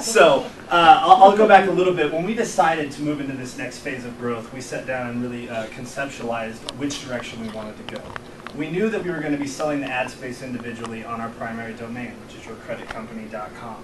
So I'll go back a little bit. When we decided to move into this next phase of growth, we sat down and really conceptualized which direction we wanted to go. We knew that we were going to be selling the ad space individually on our primary domain, which is yourcreditcompany.com.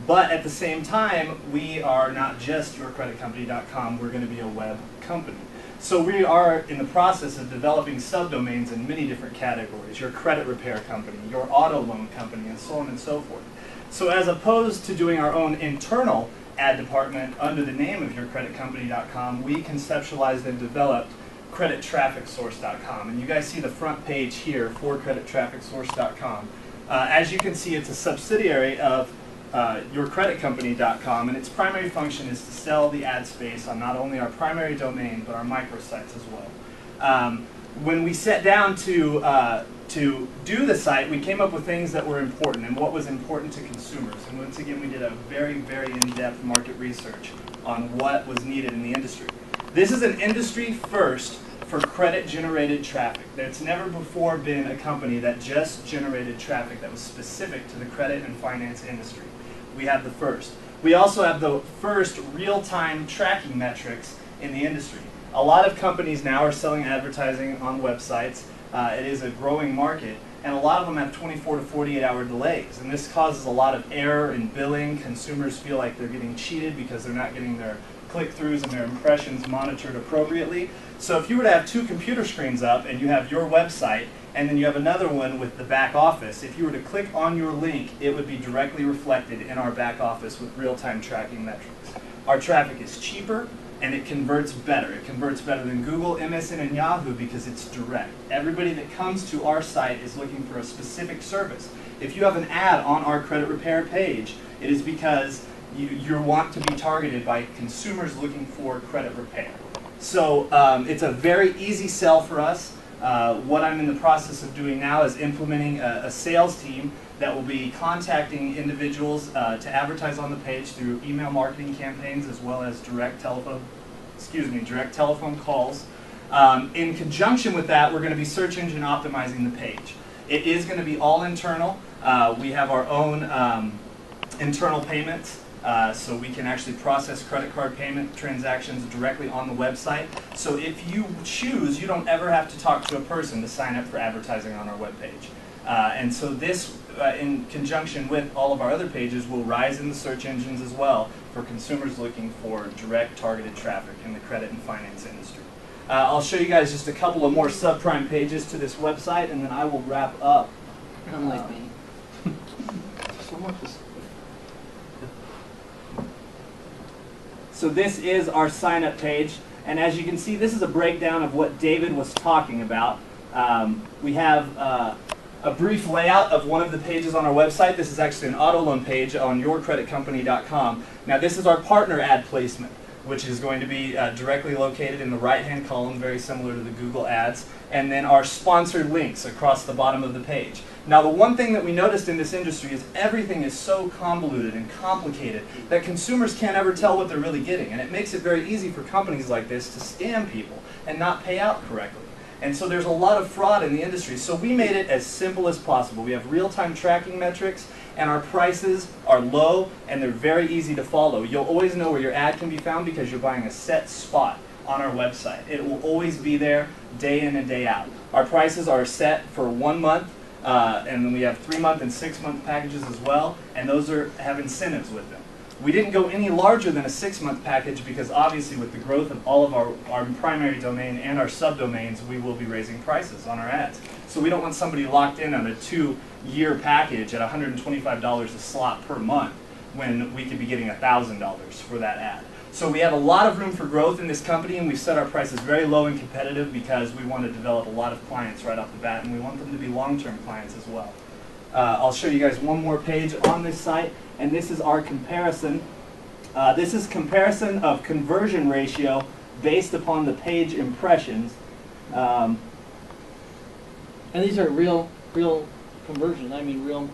But at the same time, we are not just yourcreditcompany.com, we're going to be a web company. So we are in the process of developing subdomains in many different categories, your credit repair company, your auto loan company, and so on and so forth. So as opposed to doing our own internal ad department under the name of yourcreditcompany.com, we conceptualized and developed credittrafficsource.com. And you guys see the front page here for credittrafficsource.com. As you can see, it's a subsidiary of yourcreditcompany.com, and its primary function is to sell the ad space on not only our primary domain, but our microsites as well. When we sat down to do the site, we came up with things that were important and what was important to consumers. And once again, we did a very, very in-depth market research on what was needed in the industry. This is an industry first for credit-generated traffic. There's never before been a company that just generated traffic that was specific to the credit and finance industry. We have the first. We also have the first real-time tracking metrics in the industry. A lot of companies now are selling advertising on websites. It is a growing market, and a lot of them have 24 to 48 hour delays, and this causes a lot of error in billing. Consumers feel like they're getting cheated because they're not getting their click-throughs and their impressions monitored appropriately. So if you were to have two computer screens up and you have your website and then you have another one with the back office, if you were to click on your link, it would be directly reflected in our back office with real-time tracking metrics. Our traffic is cheaper and it converts better. It converts better than Google, MSN, and Yahoo because it's direct. Everybody that comes to our site is looking for a specific service. If you have an ad on our credit repair page, it is because you want to be targeted by consumers looking for credit repair. So it's a very easy sell for us. What I'm in the process of doing now is implementing a sales team that will be contacting individuals to advertise on the page through email marketing campaigns as well as direct telephone calls. In conjunction with that, we're going to be search engine optimizing the page. It is going to be all internal. We have our own internal payments. So we can actually process credit card payment transactions directly on the website. So if you choose, you don't ever have to talk to a person to sign up for advertising on our webpage. And so this, in conjunction with all of our other pages, will rise in the search engines as well for consumers looking for direct targeted traffic in the credit and finance industry. I'll show you guys just a couple of more subprime pages to this website, and then I will wrap up. Unlike me. So this is our sign-up page, and as you can see, this is a breakdown of what David was talking about. We have a brief layout of one of the pages on our website. This is actually an auto loan page on yourcreditcompany.com. Now this is our partner ad placement, which is going to be directly located in the right-hand column, very similar to the Google ads, and then our sponsored links across the bottom of the page. Now the one thing that we noticed in this industry is everything is so convoluted and complicated that consumers can't ever tell what they're really getting, and it makes it very easy for companies like this to scam people and not pay out correctly. And so there's a lot of fraud in the industry. So we made it as simple as possible. We have real-time tracking metrics, and our prices are low, and they're very easy to follow. You'll always know where your ad can be found because you're buying a set spot on our website. It will always be there day in and day out. Our prices are set for 1 month, and then we have 3-month and 6-month packages as well, and those have incentives with them. We didn't go any larger than a 6-month package because obviously with the growth of all of our primary domain and our subdomains, we will be raising prices on our ads. So we don't want somebody locked in on a 2-year package at $125 a slot per month when we could be getting $1,000 for that ad. So we have a lot of room for growth in this company, and we've set our prices very low and competitive because we want to develop a lot of clients right off the bat, and we want them to be long-term clients as well. I'll show you guys one more page on this site, and this is our comparison. This is comparison of conversion ratio based upon the page impressions. And these are real conversions. I mean, real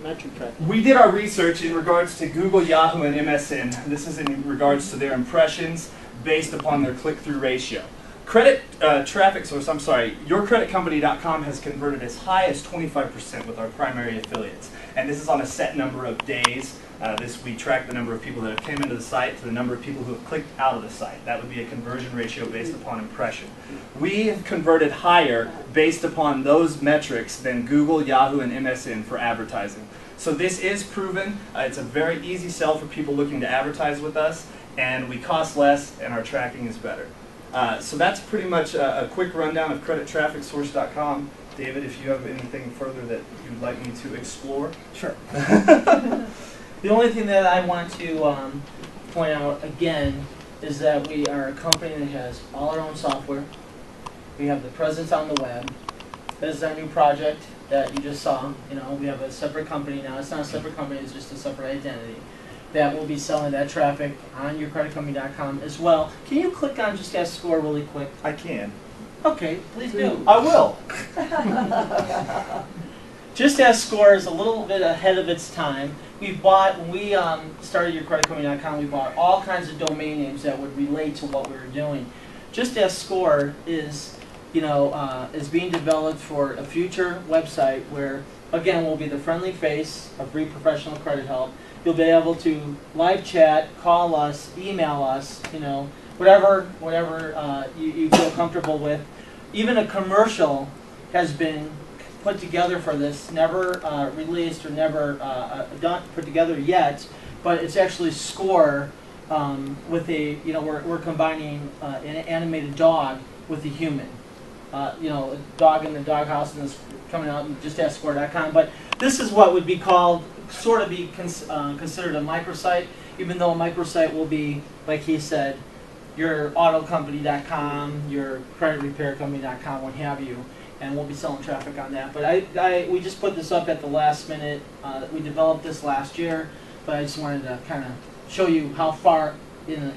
metric tracking. We did our research in regards to Google, Yahoo, and MSN. This is in regards to their impressions based upon their click-through ratio. Credit traffic source, I'm sorry, yourcreditcompany.com has converted as high as 25% with our primary affiliates. And this is on a set number of days. We track the number of people that have came into the site to the number of people who have clicked out of the site. That would be a conversion ratio based upon impression. We have converted higher based upon those metrics than Google, Yahoo, and MSN for advertising. So this is proven. It's a very easy sell for people looking to advertise with us, and we cost less and our tracking is better. So that's pretty much a quick rundown of credittrafficsource.com. David, if you have anything further that you'd like me to explore. Sure. The only thing that I want to point out again is that we are a company that has all our own software. We have the presence on the web. This is our new project that you just saw. You know, we have a separate company now. It's not a separate company, it's just a separate identity that will be selling that traffic on yourcreditcompany.com as well. Can you click on Just Ask Score really quick? I can. Okay, please do. I will. Just Ask Score is a little bit ahead of its time. We bought, when we started yourcreditcompany.com, we bought all kinds of domain names that would relate to what we were doing. Just Ask Score is, is being developed for a future website where, again, we'll be the friendly face of free professional credit help. You'll be able to live chat, call us, email us, whatever you feel comfortable with. Even a commercial has been put together for this, never released or never put together yet, but it's actually Score with a, we're combining an animated dog with a human. A dog in the doghouse, and it's coming out in justaskscore.com. But this is what would be called, sort of be considered a microsite, even though a microsite will be, like he said, your autocompany.com, your creditrepaircompany.com, what have you, and we'll be selling traffic on that. But we just put this up at the last minute. We developed this last year, but I just wanted to kind of show you how far in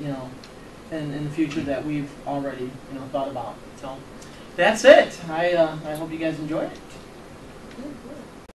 the future that we've already thought about. So that's it. I hope you guys enjoyed it.